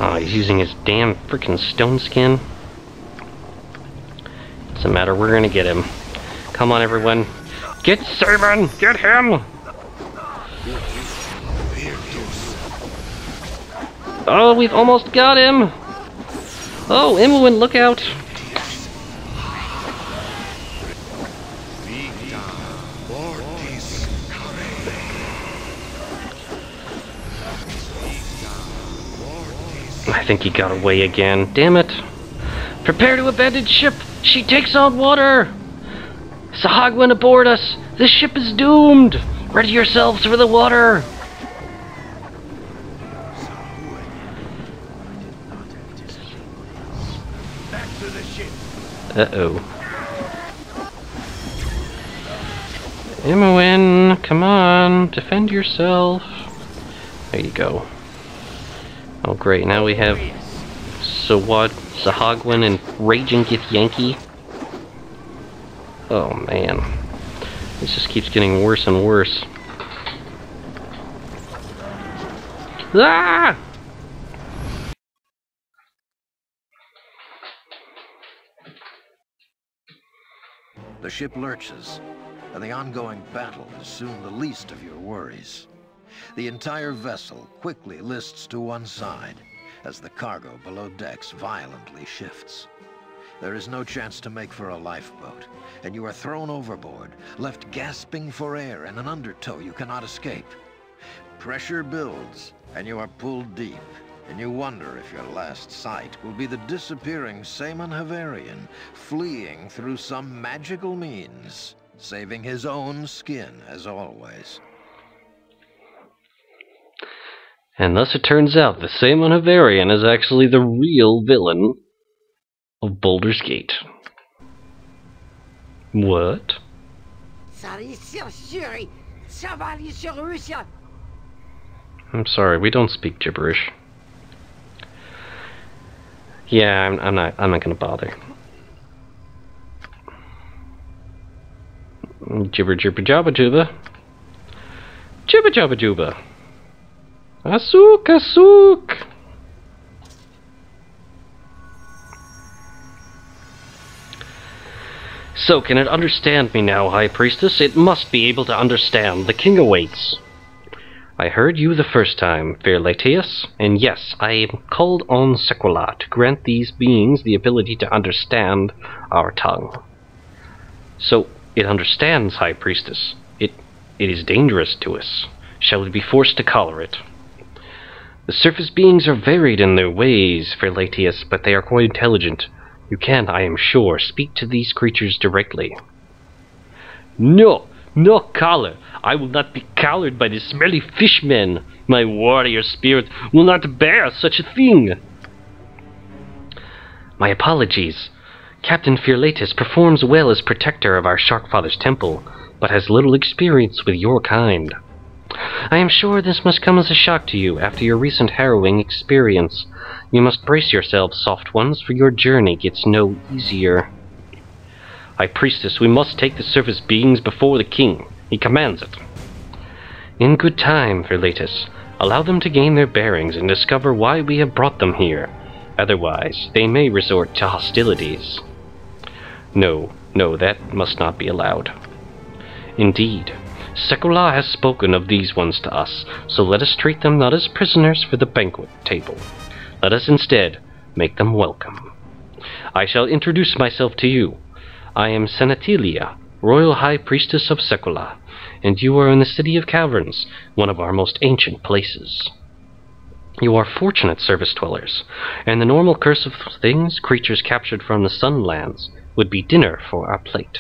Oh, he's using his damn freaking stone skin. Doesn't matter, we're gonna get him. Come on, everyone. Get Simon! Get him! Oh, we've almost got him! Oh, Imoen, look out! I think he got away again. Damn it! Prepare to abandon ship! She takes on water! Sahuagin aboard us! This ship is doomed! Ready yourselves for the water! Uh-oh. Imoen, come on, defend yourself. There you go. Oh great, now we have Sahuagin and Raging Githyanki. Oh man. This just keeps getting worse and worse. Ah! The ship lurches, and the ongoing battle is soon the least of your worries. The entire vessel quickly lists to one side as the cargo below decks violently shifts. There is no chance to make for a lifeboat, and you are thrown overboard, left gasping for air in an undertow you cannot escape. Pressure builds, and you are pulled deep, and you wonder if your last sight will be the disappearing Saemon Havarian fleeing through some magical means, saving his own skin as always. And thus it turns out the Saemon Havarian is actually the real villain of Baldurs Gate. What? I'm sorry, we don't speak gibberish. Yeah, I'm not gonna bother. Jibber jibber jabba juba. Jibba jabba juba. Asuk asuk. So, can it understand me now, High Priestess? It must be able to understand. The king awaits. I heard you the first time, fair Lateus, and yes, I am called on Sequoia to grant these beings the ability to understand our tongue. So, it understands, High Priestess. It is dangerous to us. Shall we be forced to collar it? The surface beings are varied in their ways, fair Lateus, but they are quite intelligent. You can, I am sure, speak to these creatures directly. No, no collar. I will not be collared by the smelly fishmen. My warrior spirit will not bear such a thing. My apologies. Captain Firlatus performs well as protector of our Sharkfather's temple, but has little experience with your kind. I am sure this must come as a shock to you after your recent harrowing experience. You must brace yourselves, soft ones, for your journey gets no easier. High Priestess, we must take the surface beings before the king. He commands it. In good time, Firlatus. Allow them to gain their bearings and discover why we have brought them here. Otherwise, they may resort to hostilities. No, that must not be allowed. Indeed, Sequoia has spoken of these ones to us, so let us treat them not as prisoners for the banquet table. Let us instead make them welcome. I shall introduce myself to you. I am Senatilia, Royal High Priestess of Sequoia, and you are in the City of Caverns, one of our most ancient places. You are fortunate, service dwellers, and the normal curse of things, creatures captured from the Sunlands, would be dinner for our plate.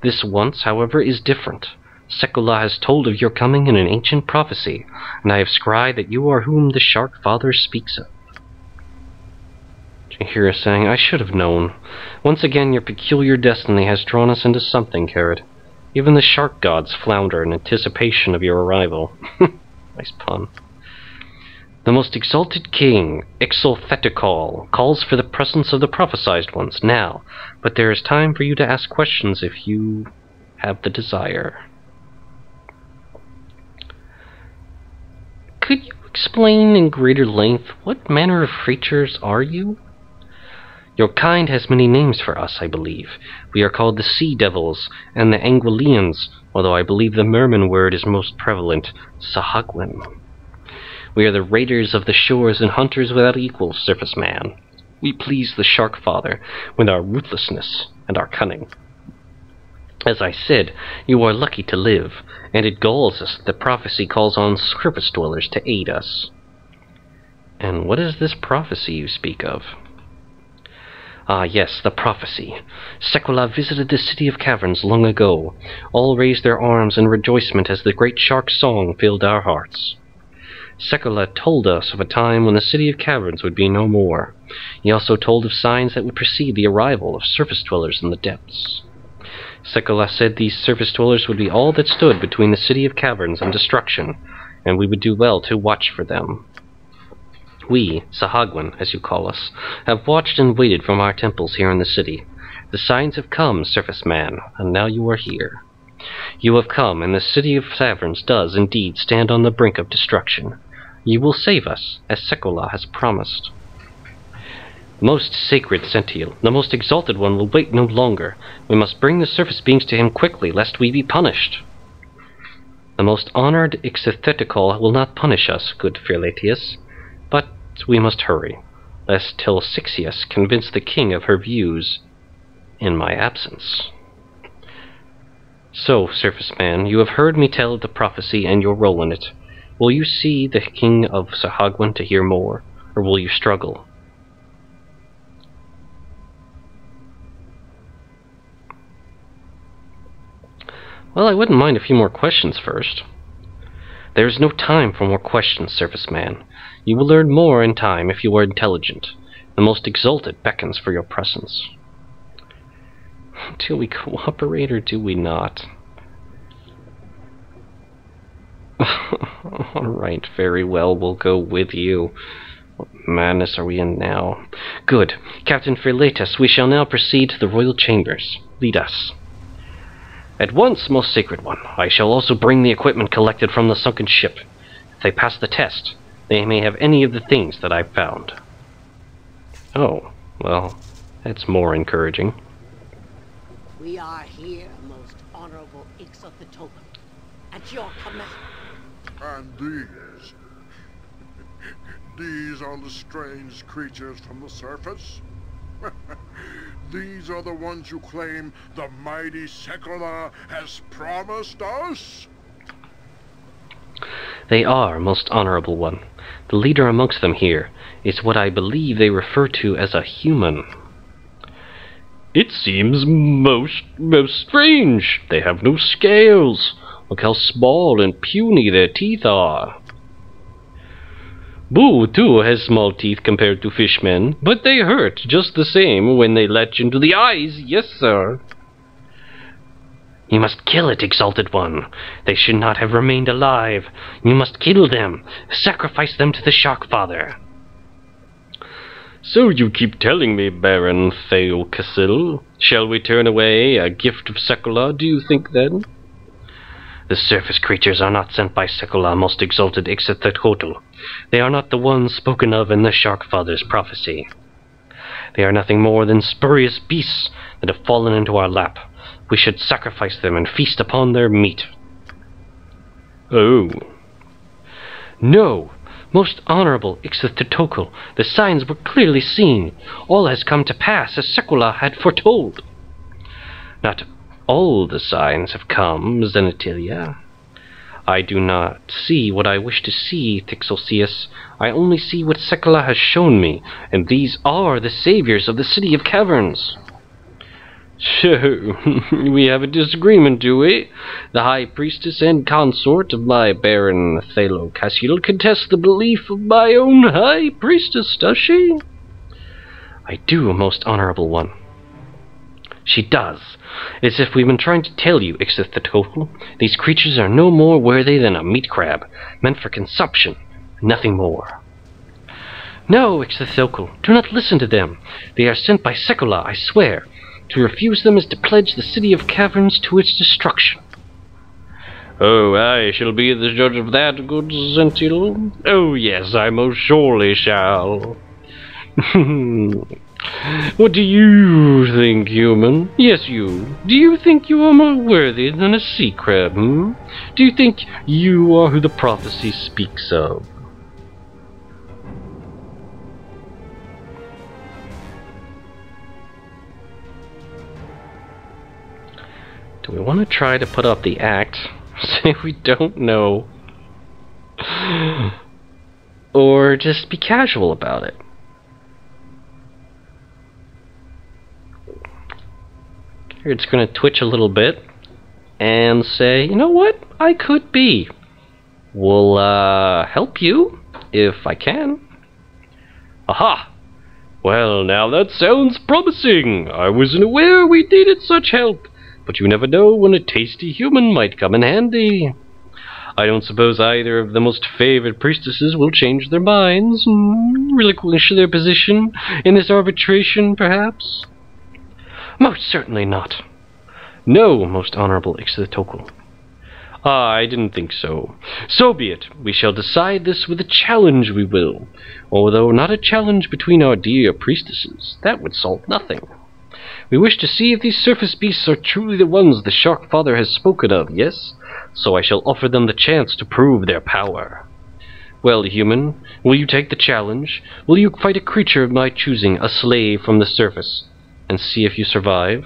This once, however, is different. Sequoia has told of your coming in an ancient prophecy, and I have scryed that you are whom the Shark Father speaks of. Jahira saying, I should have known. Once again, your peculiar destiny has drawn us into something, Kered. Even the shark gods flounder in anticipation of your arrival. Nice pun. The most exalted king, Ixoltheticol, calls for the presence of the prophesized ones now, but there is time for you to ask questions if you have the desire. could you explain in greater length what manner of creatures are you? Your kind has many names for us, I believe. We are called the Sea Devils and the Anguilians, although I believe the Merman word is most prevalent, Sahuagin. We are the raiders of the shores and hunters without equal, surface man. We please the Shark Father with our ruthlessness and our cunning. As I said, you are lucky to live, and it galls us that the prophecy calls on surface dwellers to aid us. And what is this prophecy you speak of? Ah, yes, the prophecy. Sekolah visited the City of Caverns long ago. All raised their arms in rejoicement as the great shark song filled our hearts. Sekolah told us of a time when the City of Caverns would be no more. He also told of signs that would precede the arrival of surface dwellers in the depths. Sekolah said these surface dwellers would be all that stood between the City of Caverns and destruction, and we would do well to watch for them. We, Sahuagin, as you call us, have watched and waited from our temples here in the city. The signs have come, surface man, and now you are here. You have come, and the City of Caverns does indeed stand on the brink of destruction. You will save us, as Sekolah has promised. Most sacred Sential, the most exalted one will wait no longer. We must bring the surface beings to him quickly, lest we be punished. The most honored Ixithetical will not punish us, good Firlatius, but we must hurry, lest Tilsixius convince the king of her views in my absence. So, surface man, you have heard me tell of the prophecy and your role in it. Will you see the king of Sahuagin to hear more, or will you struggle? Well, I wouldn't mind a few more questions first. There is no time for more questions, surface man. You will learn more in time if you are intelligent. The most exalted beckons for your presence. Do we cooperate or do we not? Alright, very well, we'll go with you. What madness are we in now? Good. Captain Firlatus, we shall now proceed to the royal chambers. Lead us. At once, most sacred one. I shall also bring the equipment collected from the sunken ship. If they pass the test, they may have any of the things that I've found. Oh, well, that's more encouraging. We are here, most honorable Ixithetokel, at your command. And these are the strange creatures from the surface? These are the ones you claim the mighty Sekolah has promised us? They are, most honorable one. The leader amongst them here is what I believe they refer to as a human. It seems most strange. They have no scales. Look how small and puny their teeth are. Boo, too, has small teeth compared to fishmen, but they hurt just the same when they latch into the eyes, yes, sir. You must kill it, exalted one. They should not have remained alive. You must kill them. Sacrifice them to the Shark Father. So you keep telling me, Baron Theocasil. Shall we turn away a gift of Sekolah, do you think, then? The surface creatures are not sent by Sekolah, most exalted Ixithetokel. They are not the ones spoken of in the Shark Father's prophecy. They are nothing more than spurious beasts that have fallen into our lap. We should sacrifice them and feast upon their meat. Oh. No, most honorable Ixithetokel, the signs were clearly seen. All has come to pass as Sekolah had foretold. Not all the signs have come, Zenitilia. I do not see what I wish to see, Thixelsius. I only see what Sekolah has shown me, and these are the saviors of the City of Caverns. So, we have a disagreement, do we? The High Priestess and consort of my Baron Theocasil contests the belief of my own High Priestess, does she? I do, most honorable one. She does. As if we've been trying to tell you, Ixithetokel, these creatures are no more worthy than a meat crab, meant for consumption, nothing more. No, Ixithetokel, do not listen to them. They are sent by Sekolah, I swear. To refuse them is to pledge the City of Caverns to its destruction. Oh, I shall be the judge of that, good Sentinel. Oh, yes, I most surely shall. What do you think, human? Yes, you. Do you think you are more worthy than a sea crab, hmm? Do you think you are who the prophecy speaks of? Do we want to try to put up the act? Say we don't know. Or just be casual about it? It's going to twitch a little bit and say, you know what? I could be. We'll help you if I can. Aha! Well, now that sounds promising. I wasn't aware we needed such help. But you never know when a tasty human might come in handy. I don't suppose either of the most favored priestesses will change their minds, relinquish their position in this arbitration, perhaps? Most certainly not. No, most honorable Ixthatokul. Ah, I didn't think so. So be it. We shall decide this with a challenge, we will. Although not a challenge between our dear priestesses. That would solve nothing. We wish to see if these surface beasts are truly the ones the Shark Father has spoken of, yes? So I shall offer them the chance to prove their power. Well, human, will you take the challenge? Will you fight a creature of my choosing, a slave from the surface, and see if you survive?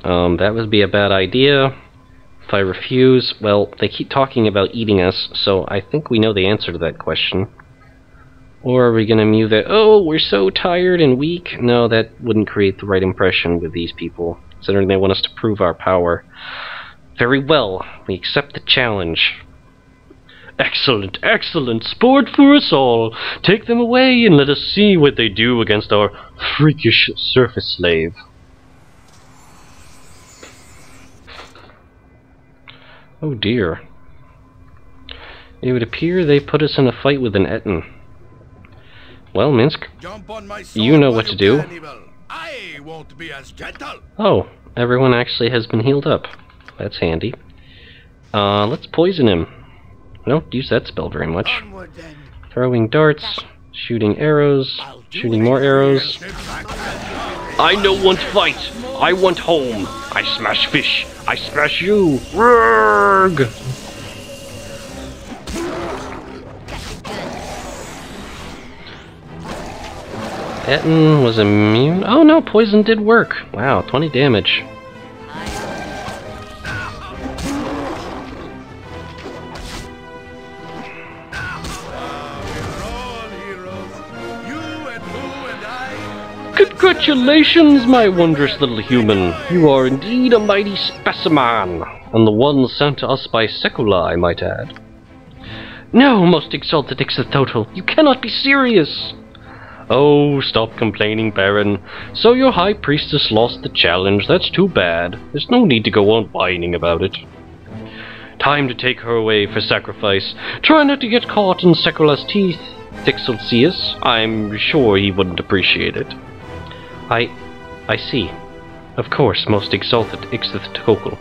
That would be a bad idea. If I refuse, well, they keep talking about eating us, so I think we know the answer to that question. Or are we going to mew that, oh, we're so tired and weak? No, that wouldn't create the right impression with these people, considering they want us to prove our power. Very well, we accept the challenge. Excellent, excellent, sport for us all. Take them away and let us see what they do against our freakish surface slave. Oh dear. It would appear they put us in a fight with an Etten. Well, Minsk, you know what to do. I won't be as gentle. Oh, everyone actually has been healed up. That's handy. Let's poison him. I don't use that spell very much. Throwing darts, shooting arrows, shooting more arrows. I don't want fight. I want home. I smash fish. I smash you. Rurg! Etten was immune. Oh no, poison did work. Wow, 20 damage. Congratulations, my wondrous little human. You are indeed a mighty specimen, and the one sent to us by Secula, I might add. No, most exalted Ixthatotl, you cannot be serious. Oh, stop complaining, Baron. So your High Priestess lost the challenge. That's too bad. There's no need to go on whining about it. Time to take her away for sacrifice. Try not to get caught in Secula's teeth, Thixelcius. I'm sure he wouldn't appreciate it. I see. Of course, most exalted Ixthatokul.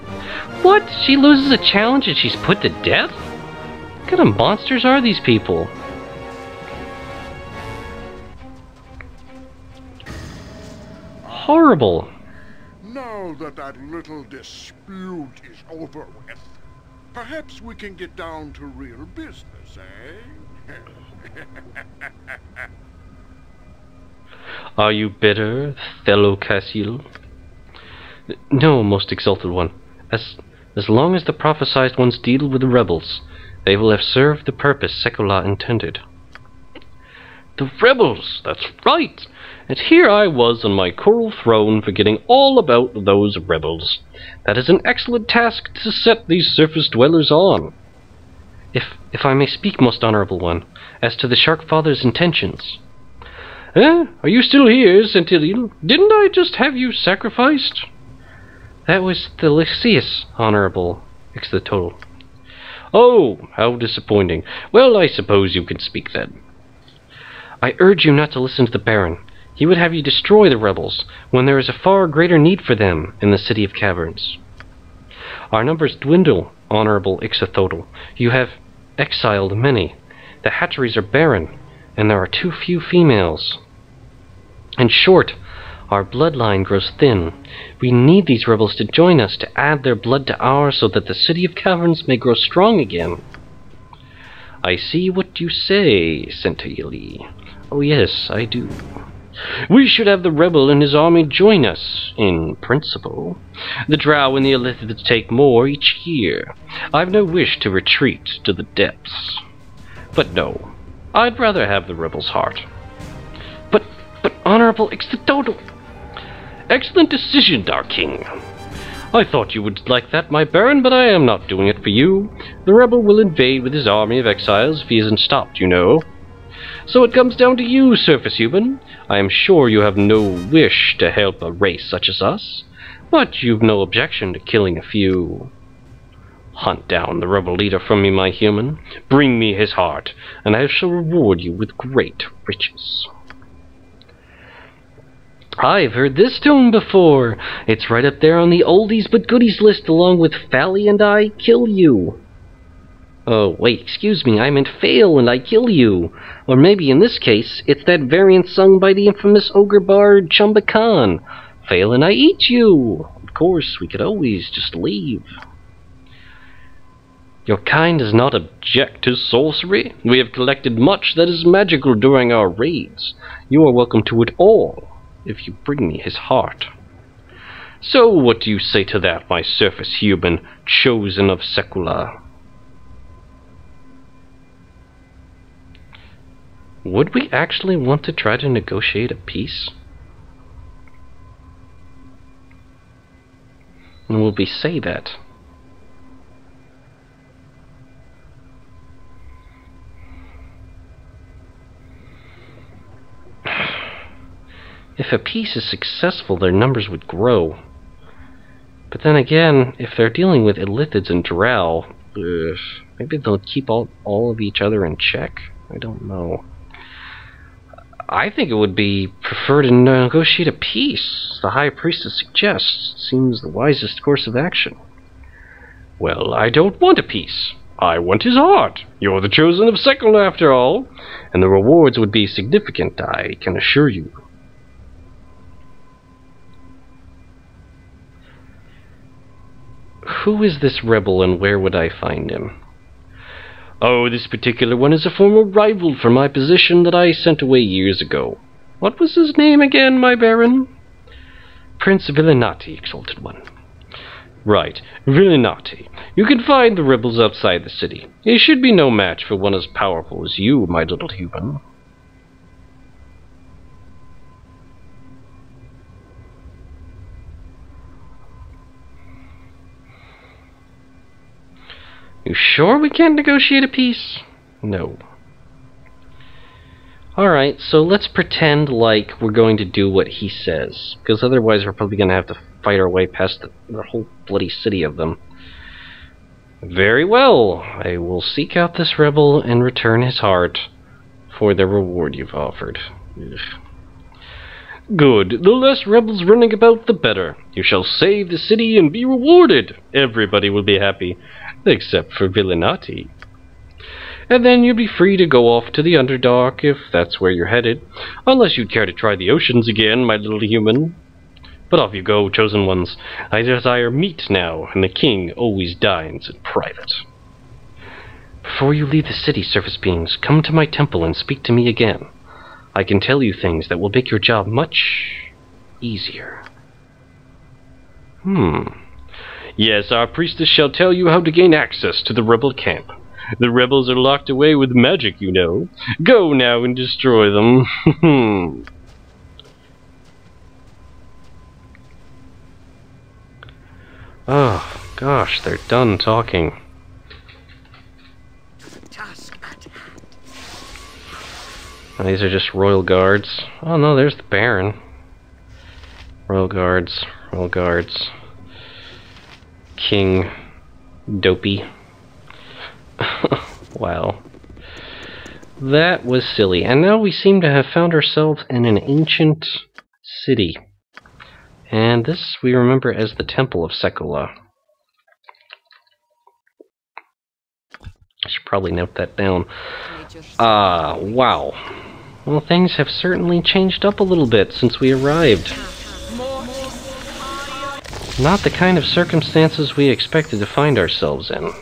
What? She loses a challenge and she's put to death? What kind of monsters are these people? Horrible. Now that little dispute is over with, perhaps we can get down to real business, eh? Are you bitter, Thelocassil? No, most exalted one. As long as the prophesied ones deal with the rebels, they will have served the purpose Secula intended. The rebels! That's right! And here I was on my coral throne forgetting all about those rebels. That is an excellent task to set these surface dwellers on. If I may speak, most honorable one, as to the Shark Father's intentions. Are you still here, Sentinel? Didn't I just have you sacrificed? That was Thelicius, honorable Ixthatotl. Oh, how disappointing. Well, I suppose you can speak then. I urge you not to listen to the Baron. He would have you destroy the rebels, when there is a far greater need for them in the City of Caverns. Our numbers dwindle, Honorable Ixothodal. You have exiled many. The hatcheries are barren, and there are too few females. In short, our bloodline grows thin. We need these rebels to join us to add their blood to ours so that the City of Caverns may grow strong again. I see what you say, Centeili. Oh yes, I do. We should have the rebel and his army join us, in principle. The drow and the Illithids take more each year. I've no wish to retreat to the depths. But no, I'd rather have the rebel's heart. But Honorable Ixothodal! Excellent decision, Dark King. I thought you would like that, my Baron, but I am not doing it for you. The rebel will invade with his army of exiles if he isn't stopped, you know. So it comes down to you, Surface Human. I am sure you have no wish to help a race such as us, but you've no objection to killing a few. Hunt down the rebel leader for me, my human. Bring me his heart, and I shall reward you with great riches. I've heard this tune before. It's right up there on the oldies but goodies list along with Fally and I Kill You. Oh, wait, excuse me, I meant Fail and I Kill You. Or maybe in this case, it's that variant sung by the infamous ogre bard Chumba Khan. Fail and I Eat You. Of course, we could always just leave. Your kind does not object to sorcery. We have collected much that is magical during our raids. You are welcome to it all, if you bring me his heart. So what do you say to that, my surface human, chosen of Secula? Would we actually want to try to negotiate a peace? And will we say that? If a peace is successful, their numbers would grow. But then again, if they're dealing with Illithids and drow, maybe they'll keep all of each other in check? I don't know. I think it would be preferred to negotiate a peace. The High Priestess suggests. Seems the wisest course of action. Well, I don't want a peace. I want his heart. You're the chosen of Secula after all. And the rewards would be significant, I can assure you. Who is this rebel and where would I find him? Oh, this particular one is a former rival for my position that I sent away years ago. What was his name again, my Baron? Prince Villanati, Exalted One. Right, Villanati. You can find the rebels outside the city. He should be no match for one as powerful as you, my little human. You sure we can't negotiate a peace? No. Alright, so let's pretend like we're going to do what he says, because otherwise we're probably going to have to fight our way past the whole bloody city of them. Very well, I will seek out this rebel and return his heart for the reward you've offered. Ugh. Good, the less rebels running about the better. You shall save the city and be rewarded. Everybody will be happy. Except for Villanati. And then you'll be free to go off to the Underdark if that's where you're headed, unless you'd care to try the oceans again, my little human. But off you go, chosen ones. I desire meat now, and the king always dines in private. Before you leave the city, surface beings, come to my temple and speak to me again. I can tell you things that will make your job much easier. Yes, our priestess shall tell you how to gain access to the rebel camp. The rebels are locked away with magic, you know. Go now and destroy them. Oh, gosh, they're done talking. Oh, these are just royal guards. Oh no, there's the Baron. Royal guards, royal guards. King Dopey. Wow. That was silly. And now we seem to have found ourselves in an ancient city. And this we remember as the Temple of Sekula. I should probably note that down. Wow. Well, things have certainly changed up a little bit since we arrived. Not the kind of circumstances we expected to find ourselves in.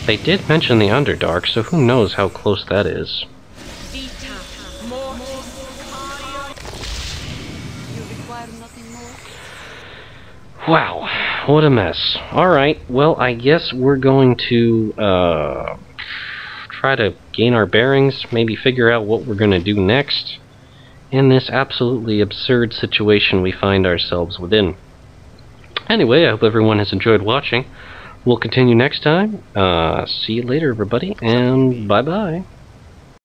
They did mention the Underdark, so who knows how close that is. Wow, what a mess. Alright, well, I guess we're going to try to gain our bearings, maybe figure out what we're going to do next in this absolutely absurd situation we find ourselves within. Anyway, I hope everyone has enjoyed watching. We'll continue next time. See you later, everybody, and bye-bye.